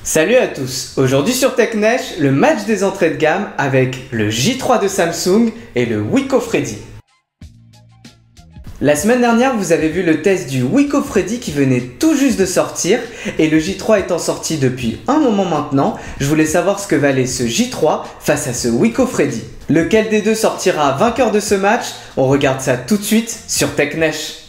Salut à tous, aujourd'hui sur TechNesh, le match des entrées de gamme avec le J3 de Samsung et le Wiko Freddy. La semaine dernière, vous avez vu le test du Wiko Freddy qui venait tout juste de sortir et le J3 étant sorti depuis un moment maintenant, je voulais savoir ce que valait ce J3 face à ce Wiko Freddy. Lequel des deux sortira vainqueur de ce match? On regarde ça tout de suite sur TechNesh.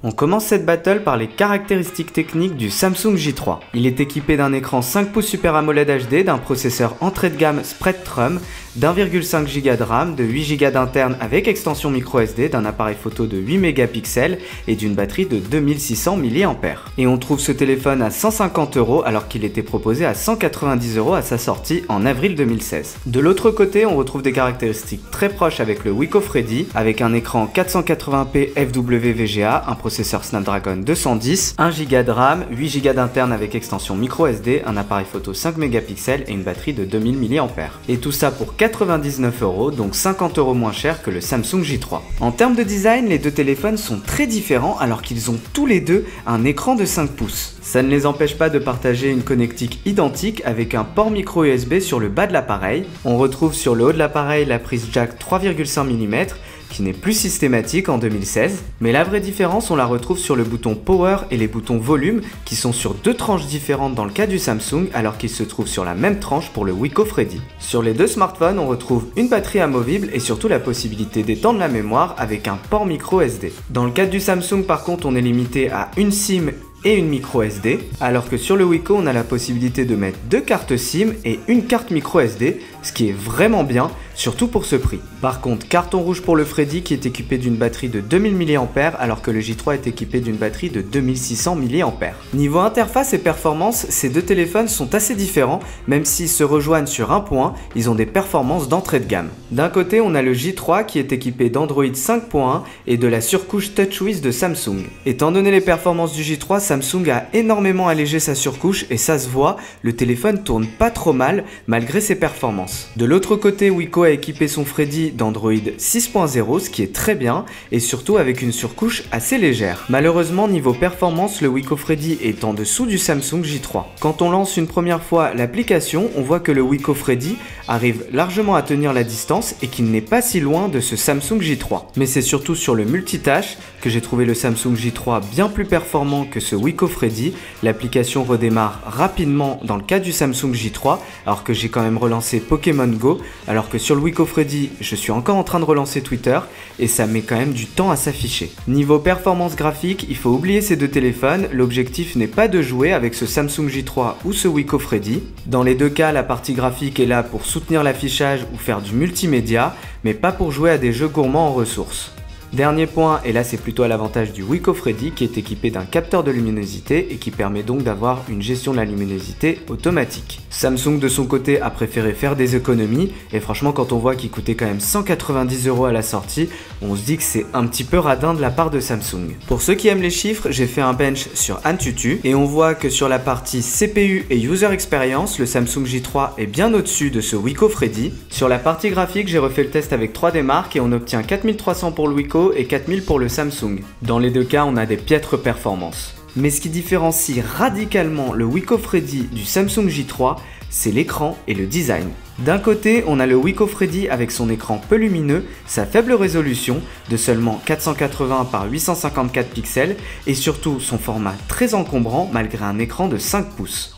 On commence cette battle par les caractéristiques techniques du Samsung J3. Il est équipé d'un écran 5 pouces Super AMOLED HD, d'un processeur entrée de gamme Spreadtrum, d'1,5 Go de RAM, de 8 Go d'interne avec extension microSD, d'un appareil photo de 8 mégapixels et d'une batterie de 2600 mAh. Et on trouve ce téléphone à 150 € alors qu'il était proposé à 190 € à sa sortie en avril 2016. De l'autre côté, on retrouve des caractéristiques très proches avec le Wiko Freddy, avec un écran 480p FWVGA, un processeur Snapdragon 210, 1 Go de RAM, 8 Go d'interne avec extension microSD, un appareil photo 5 mégapixels et une batterie de 2000 mAh. Et tout ça pour 99 €, donc 50 € moins cher que le Samsung J3. En termes de design, les deux téléphones sont très différents alors qu'ils ont tous les deux un écran de 5 pouces. Ça ne les empêche pas de partager une connectique identique avec un port micro USB sur le bas de l'appareil. On retrouve sur le haut de l'appareil la prise jack 3,5 mm qui n'est plus systématique en 2016, mais la vraie différence on la retrouve sur le bouton Power et les boutons Volume qui sont sur deux tranches différentes dans le cas du Samsung alors qu'ils se trouvent sur la même tranche pour le Wiko Freddy. Sur les deux smartphones on retrouve une batterie amovible et surtout la possibilité d'étendre la mémoire avec un port micro SD. Dans le cas du Samsung par contre on est limité à une SIM et une micro SD, alors que sur le Wiko on a la possibilité de mettre deux cartes SIM et une carte micro SD, ce qui est vraiment bien, surtout pour ce prix. Par contre, carton rouge pour le Freddy qui est équipé d'une batterie de 2000 mAh alors que le J3 est équipé d'une batterie de 2600 mAh. Niveau interface et performance, ces deux téléphones sont assez différents, même s'ils se rejoignent sur un point, ils ont des performances d'entrée de gamme. D'un côté, on a le J3 qui est équipé d'Android 5.1 et de la surcouche TouchWiz de Samsung. Étant donné les performances du J3, Samsung a énormément allégé sa surcouche et ça se voit, le téléphone tourne pas trop mal malgré ses performances. De l'autre côté, Wiko a équipé son Freddy d'Android 6.0, ce qui est très bien, et surtout avec une surcouche assez légère. Malheureusement, niveau performance, le Wiko Freddy est en dessous du Samsung J3. Quand on lance une première fois l'application, on voit que le Wiko Freddy arrive largement à tenir la distance et qu'il n'est pas si loin de ce Samsung J3. Mais c'est surtout sur le multitâche que j'ai trouvé le Samsung J3 bien plus performant que ce Wiko Freddy. L'application redémarre rapidement dans le cas du Samsung J3, alors que j'ai quand même relancé Pokémon Go, alors que sur le Wiko Freddy, je suis encore en train de relancer Twitter et ça met quand même du temps à s'afficher. Niveau performance graphique, il faut oublier ces deux téléphones, l'objectif n'est pas de jouer avec ce Samsung J3 ou ce Wiko Freddy. Dans les deux cas, la partie graphique est là pour soutenir l'affichage ou faire du multimédia, mais pas pour jouer à des jeux gourmands en ressources. Dernier point, et là c'est plutôt à l'avantage du Wiko Freddy qui est équipé d'un capteur de luminosité et qui permet donc d'avoir une gestion de la luminosité automatique. Samsung de son côté a préféré faire des économies et franchement quand on voit qu'il coûtait quand même 190 € à la sortie, on se dit que c'est un petit peu radin de la part de Samsung. Pour ceux qui aiment les chiffres, j'ai fait un bench sur Antutu et on voit que sur la partie CPU et User Experience, le Samsung J3 est bien au-dessus de ce Wiko Freddy. Sur la partie graphique, j'ai refait le test avec 3D Mark et on obtient 4300 pour le Wiko et 4000 pour le Samsung. Dans les deux cas, on a des piètres performances. Mais ce qui différencie radicalement le Wiko Freddy du Samsung J3, c'est l'écran et le design. D'un côté, on a le Wiko Freddy avec son écran peu lumineux, sa faible résolution de seulement 480 par 854 pixels et surtout son format très encombrant malgré un écran de 5 pouces.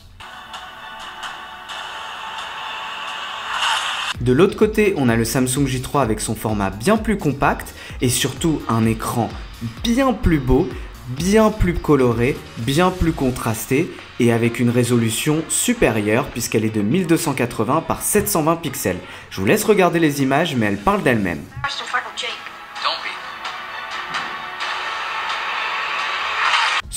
De l'autre côté, on a le Samsung J3 avec son format bien plus compact et surtout un écran bien plus beau, bien plus coloré, bien plus contrasté et avec une résolution supérieure puisqu'elle est de 1280 par 720 pixels. Je vous laisse regarder les images mais elles parlent d'elles-mêmes.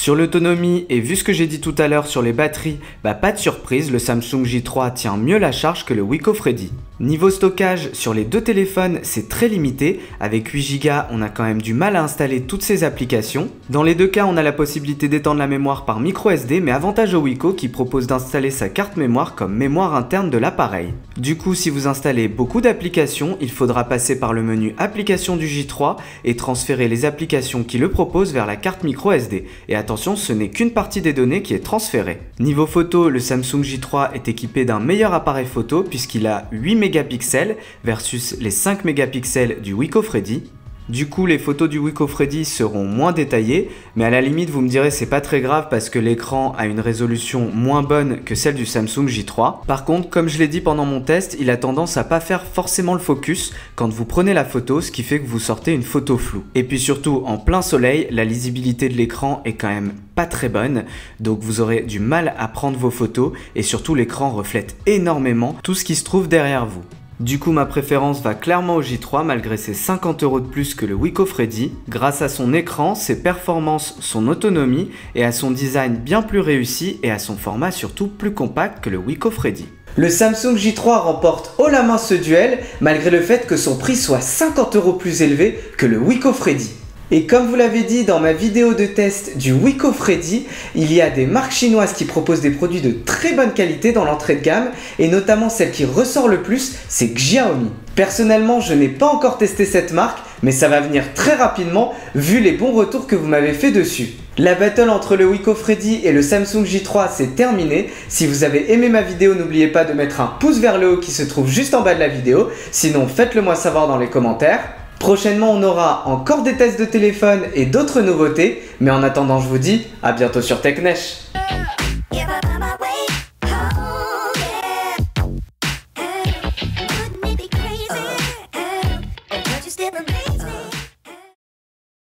Sur l'autonomie et vu ce que j'ai dit tout à l'heure sur les batteries, pas de surprise, le Samsung J3 tient mieux la charge que le Wiko Freddy. Niveau stockage, sur les deux téléphones, c'est très limité. Avec 8 Go, on a quand même du mal à installer toutes ces applications. Dans les deux cas, on a la possibilité d'étendre la mémoire par micro SD, mais avantage au Wiko qui propose d'installer sa carte mémoire comme mémoire interne de l'appareil. Du coup, si vous installez beaucoup d'applications, il faudra passer par le menu applications du J3 et transférer les applications qui le proposent vers la carte micro SD. Et attention, ce n'est qu'une partie des données qui est transférée. Niveau photo, le Samsung J3 est équipé d'un meilleur appareil photo puisqu'il a 8 mégapixels versus les 5 mégapixels du Wiko Freddy. Du coup, les photos du Wiko Freddy seront moins détaillées, mais à la limite, vous me direz c'est pas très grave parce que l'écran a une résolution moins bonne que celle du Samsung J3. Par contre, comme je l'ai dit pendant mon test, il a tendance à pas faire forcément le focus quand vous prenez la photo, ce qui fait que vous sortez une photo floue. Et puis surtout, en plein soleil, la lisibilité de l'écran est quand même pas très bonne, donc vous aurez du mal à prendre vos photos et surtout l'écran reflète énormément tout ce qui se trouve derrière vous. Du coup, ma préférence va clairement au J3 malgré ses 50 € de plus que le Wiko Freddy, grâce à son écran, ses performances, son autonomie et à son design bien plus réussi et à son format surtout plus compact que le Wiko Freddy. Le Samsung J3 remporte haut la main ce duel malgré le fait que son prix soit 50 € plus élevé que le Wiko Freddy. Et comme vous l'avez dit dans ma vidéo de test du Wiko Freddy, il y a des marques chinoises qui proposent des produits de très bonne qualité dans l'entrée de gamme et notamment celle qui ressort le plus, c'est Xiaomi. Personnellement, je n'ai pas encore testé cette marque, mais ça va venir très rapidement vu les bons retours que vous m'avez fait dessus. La battle entre le Wiko Freddy et le Samsung J3 c'est terminé. Si vous avez aimé ma vidéo, n'oubliez pas de mettre un pouce vers le haut qui se trouve juste en bas de la vidéo. Sinon, faites-le moi savoir dans les commentaires. Prochainement, on aura encore des tests de téléphone et d'autres nouveautés. Mais en attendant, je vous dis à bientôt sur TechNesh.